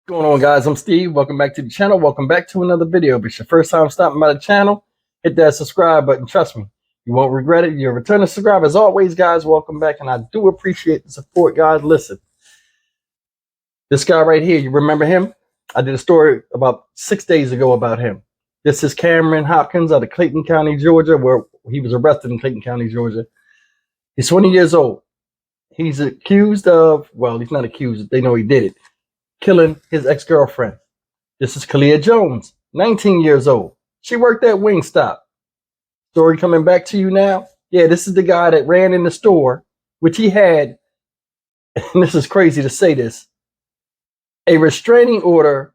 What's going on, guys? I'm Steve. Welcome back to the channel. Welcome back to another video. If it's your first time stopping by the channel, hit that subscribe button. Trust me, you won't regret it. You're a returning subscriber. As always, guys, welcome back, and I do appreciate the support, guys. Listen, this guy right here, you remember him? I did a story about 6 days ago about him. This is Cameron Hopkins out of Clayton County, Georgia, where he was arrested in Clayton County, Georgia. He's 20 years old. He's accused of, well, he's not accused. They know he did it. Killing his ex-girlfriend. This is Kalia Jones, 19 years old. She worked at Wingstop. Story coming back to you now. Yeah, this is the guy that ran in the store, which he had, and this is crazy to say this, a restraining order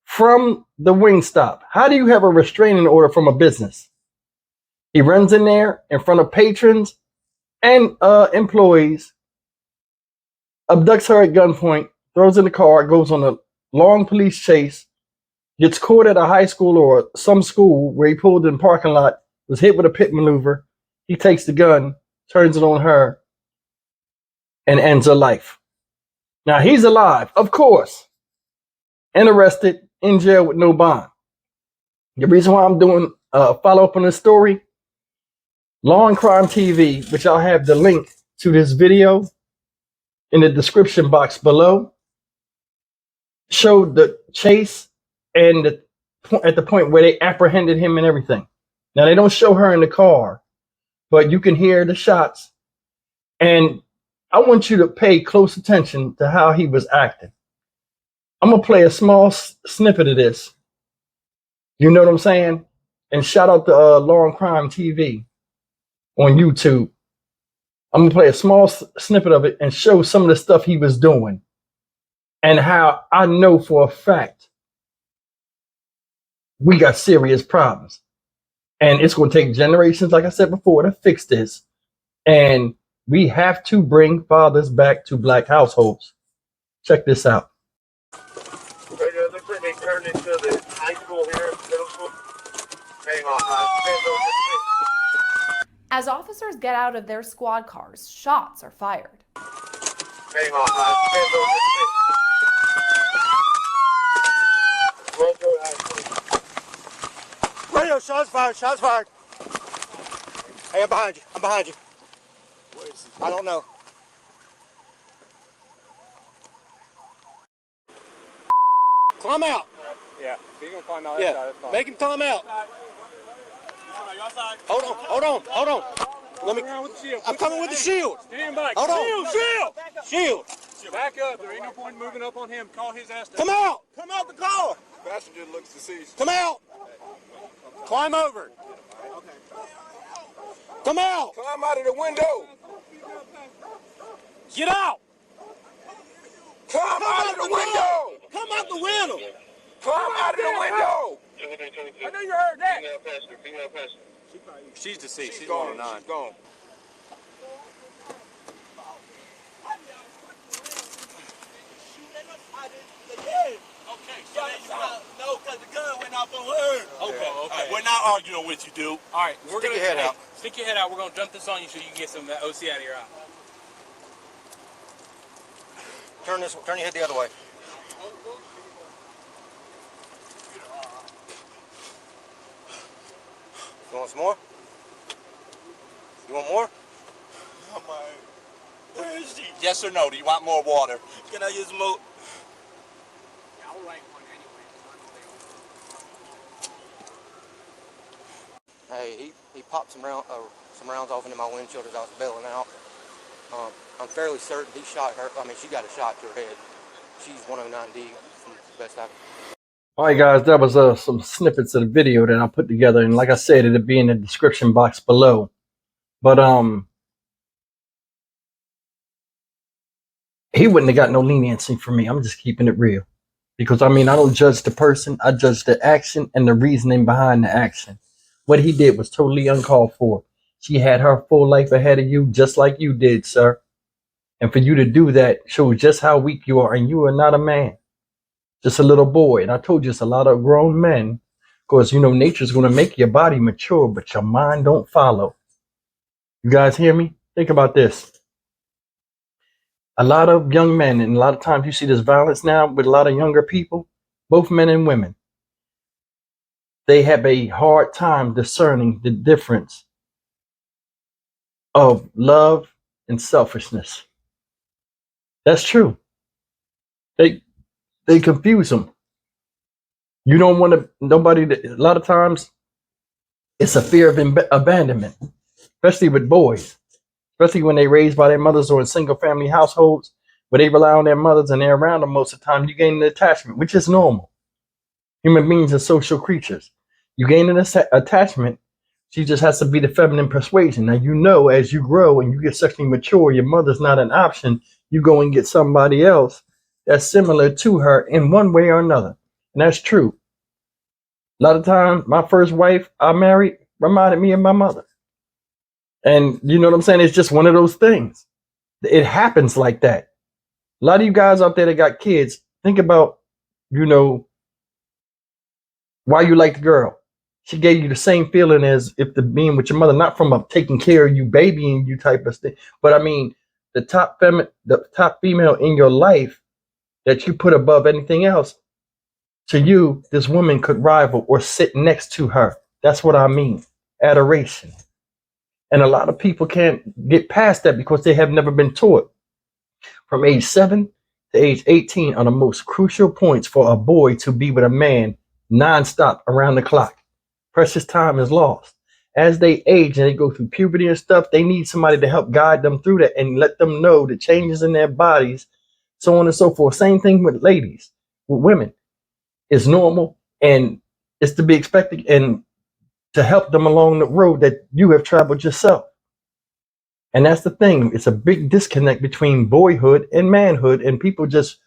from the Wingstop. How do you have a restraining order from a business? He runs in there in front of patrons and employees, abducts her at gunpoint, throws in the car, goes on a long police chase, gets caught at a high school or some school where he pulled in the parking lot, was hit with a pit maneuver. He takes the gun, turns it on her, and ends her life. Now, he's alive, of course, and arrested, in jail with no bond. The reason why I'm doing a follow-up on this story, Law and Crime TV, which I'll have the link to this video in the description box below, showed the chase and at the point where they apprehended him and everything. Now, they don't show her in the car, but you can hear the shots. And I want you to pay close attention to how he was acting. I'm going to play a small snippet of this. You know what I'm saying? And shout out to Law and Crime TV on YouTube. I'm going to play a small snippet of it and show some of the stuff he was doing. And how I know for a fact we got serious problems. And it's going to take generations, like I said before, to fix this. And we have to bring fathers back to black households. Check this out. It looks like they turned into the high school here, middle school. Hang on. As officers get out of their squad cars, shots are fired. Hang on. Radio, shots fired, shots fired. Hey, I'm behind you, Where is he? I don't know. Climb out. Yeah, he's gonna climb out. Yeah, make him climb out. Hold on. I'm coming with the shield. Stand back. Hold on. Shield. Back up. There ain't no point moving up on him. Call his ass down. Come out. Come out the car. Passenger looks deceased. Come out. Climb over. Come out. Climb out of the window. Get out. Climb out of the window. Come out the window. Climb out of the window. I know you heard that. Female passenger. She's deceased. She's gone. 109. She's gone. No, because the gun went off on her. Okay. Right, we're not arguing with you, dude. All right, Stick your head out. Stick your head out. We're gonna dump this on you so you can get some of that OC out of your eye. Turn your head the other way. You want some more? You want more? Where is she? Yes or no? Do you want more water? Can I use more? I'll write one anyway. Hey, he popped some rounds off into my windshield as I was bailing out. I'm fairly certain he shot her. I mean, she got a shot to her head. She's 109D from the best I can. All right, guys, that was some snippets of the video that I put together. And like I said, it'll be in the description box below. But he wouldn't have got no leniency from me. I'm just keeping it real. Because, I mean, I don't judge the person. I judge the action and the reasoning behind the action. What he did was totally uncalled for. She had her full life ahead of you, just like you did, sir. And for you to do that shows just how weak you are. And you are not a man. Just a little boy. And I told you, it's a lot of grown men. Because, you know, nature's going to make your body mature, but your mind don't follow. You guys hear me? Think about this. A lot of young men, and a lot of times you see this violence now with a lot of younger people, both men and women. They have a hard time discerning the difference of love and selfishness. That's true. They they confuse them. You don't want to nobody. A lot of times, it's a fear of abandonment, especially with boys, especially when they raised by their mothers or in single family households where they rely on their mothers and they're around them most of the time. You gain an attachment, which is normal. Human beings are social creatures. You gain an attachment. She just has to be the feminine persuasion. Now, you know, as you grow and you get sexually mature, your mother's not an option. You go and get somebody else that's similar to her in one way or another. And that's true. A lot of times, my first wife I married reminded me of my mother. And you know what I'm saying? It's just one of those things. It happens like that. A lot of you guys out there that got kids, think about, you know, why you like the girl. She gave you the same feeling as if the being with your mother, not from a taking care of you, babying you type of thing. But I mean, the top female in your life that you put above anything else, to you, this woman could rival or sit next to her. That's what I mean. Adoration. And a lot of people can't get past that because they have never been taught. From age 7 to age 18 are the most crucial points for a boy to be with a man nonstop around the clock. Precious time is lost. As they age and they go through puberty and stuff, they need somebody to help guide them through that and let them know the changes in their bodies, so on and so forth. Same thing with ladies, with women. It's normal and it's to be expected, and to help them along the road that you have traveled yourself. And that's the thing. It's a big disconnect between boyhood and manhood, and people just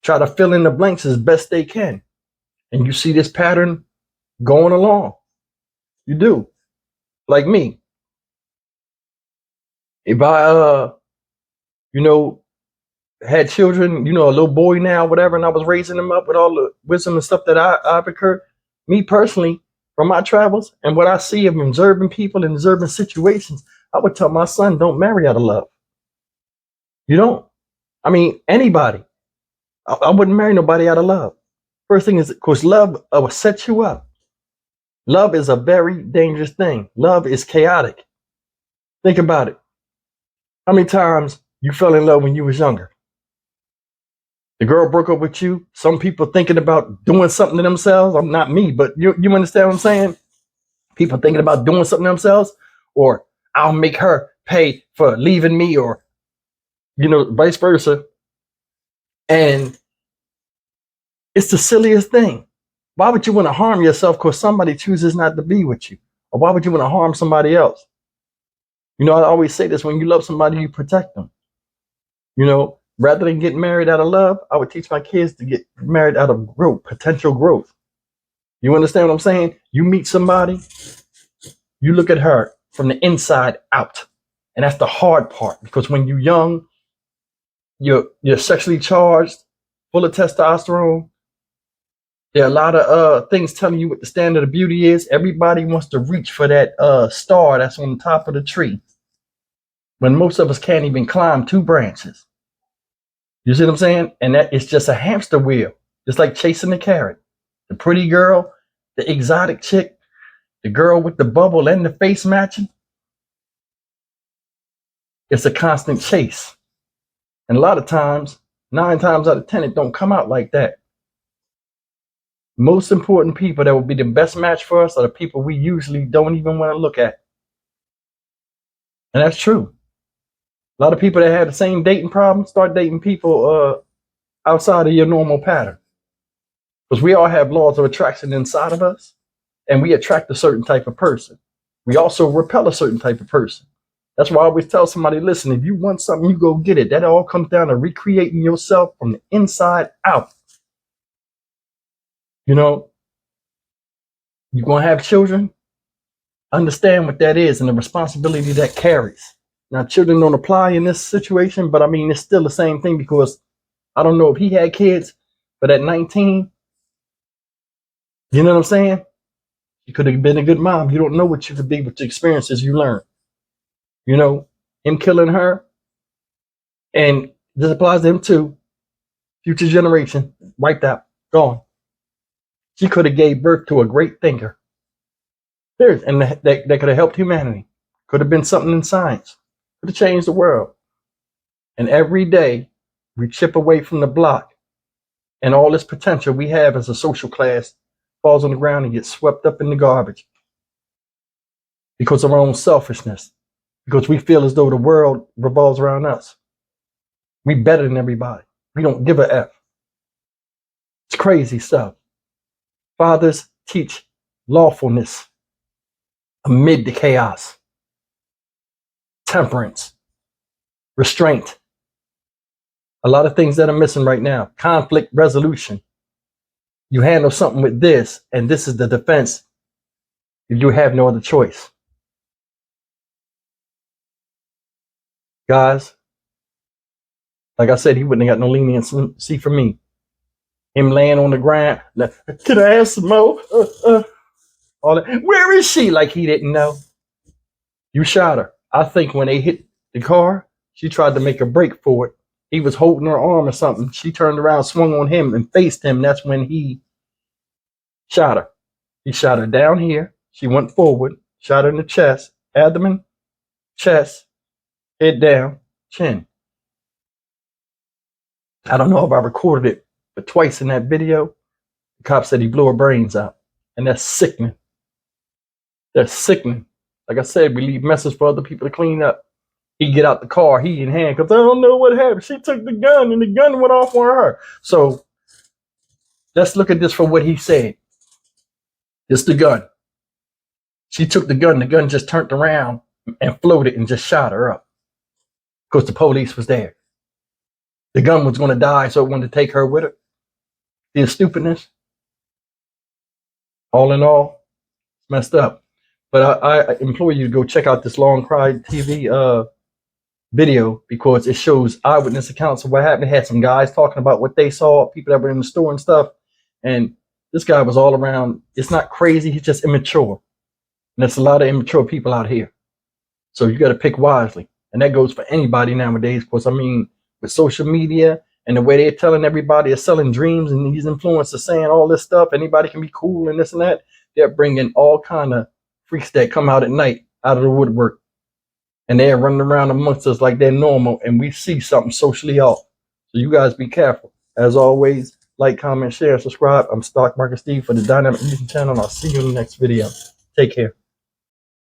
try to fill in the blanks as best they can. And you see this pattern going along. You do. Like me. If I, you know, had children, you know, a little boy now, whatever, and I was raising them up with all the wisdom and stuff that I've occurred, me personally, from my travels and what I see of observing people and observing situations, I would tell my son, don't marry out of love. You don't. I mean, anybody. I wouldn't marry nobody out of love. First thing is, of course, love will set you up. Love is a very dangerous thing. Love is chaotic. Think about it. How many times you fell in love when you was younger? The girl broke up with you. Some people thinking about doing something to themselves. I'm not me, but you understand what I'm saying? People thinking about doing something to themselves, or I'll make her pay for leaving me, or, you know, vice versa. And it's the silliest thing. Why would you want to harm yourself because somebody chooses not to be with you? Or why would you want to harm somebody else? You know, I always say this, when you love somebody, you protect them. You know, rather than get married out of love, I would teach my kids to get married out of growth, potential growth. You understand what I'm saying? You meet somebody, you look at her from the inside out. And that's the hard part, because when you're young, you're sexually charged, full of testosterone. There are a lot of things telling you what the standard of beauty is. Everybody wants to reach for that star that's on the top of the tree, when most of us can't even climb 2 branches. You see what I'm saying? And that is just a hamster wheel. It's like chasing the carrot. The pretty girl, the exotic chick, the girl with the bubble and the face matching. It's a constant chase. And a lot of times, 9 times out of 10, it don't come out like that. Most important people that will be the best match for us are the people we usually don't even want to look at. And that's true. A lot of people that have the same dating problem start dating people outside of your normal pattern. Because we all have laws of attraction inside of us, and we attract a certain type of person. We also repel a certain type of person. That's why I always tell somebody, listen, if you want something, you go get it. That all comes down to recreating yourself from the inside out. You know, you're going to have children, understand what that is and the responsibility that carries. Now, children don't apply in this situation, but I mean, it's still the same thing, because I don't know if he had kids, but at 19, you know what I'm saying? You could have been a good mom. You don't know what you could be with the experiences you learn. You know, him killing her And this applies to him too. Future generation, wiped out, gone. She could have gave birth to a great thinker. And that could have helped humanity. Could have been something in science. Could have changed the world. And every day we chip away from the block, and all this potential we have as a social class falls on the ground and gets swept up in the garbage because of our own selfishness, because we feel as though the world revolves around us. We better than everybody. We don't give a F. It's crazy stuff. Fathers teach lawfulness amid the chaos, temperance, restraint. A lot of things that are missing right now. Conflict resolution. You handle something with this, and this is the defense. You have no other choice. Guys, like I said, he wouldn't have got no leniency from me. Him laying on the ground. Can I ask some more? All that. Where is she? Like he didn't know. You shot her. I think when they hit the car, she tried to make a break for it. He was holding her arm or something. She turned around, swung on him, and faced him. That's when he shot her. He shot her down here. She went forward, shot her in the chest, abdomen, chest, head down, chin. I don't know if I recorded it, but twice in that video, the cop said he blew her brains out. And that's sickening. That's sickening. Like I said, we leave messes for other people to clean up. He get out the car, he in handcuffs. I don't know what happened. She took the gun and the gun went off on her. So let's look at this for what he said. It's the gun. She took the gun just turned around and floated and just shot her up. Because the police was there. The gun was going to die, so it wanted to take her with it. The stupidness. All in all, it's messed up. But I implore you to go check out this Long Cry TV video, because it shows eyewitness accounts of what happened. It had some guys talking about what they saw, people that were in the store and stuff. And this guy was all around. It's not crazy. He's just immature. And there's a lot of immature people out here. So you got to pick wisely. And that goes for anybody nowadays. Because, I mean, with social media and the way they're telling everybody, they're selling dreams, and these influencers saying all this stuff, anybody can be cool and this and that. They're bringing all kind of freaks that come out at night out of the woodwork. And they're running around amongst us like they're normal, and we see something socially off. So you guys be careful. As always, like, comment, share, subscribe. I'm Stock Market Steve for the Dynamic YouTube channel. I'll see you in the next video. Take care.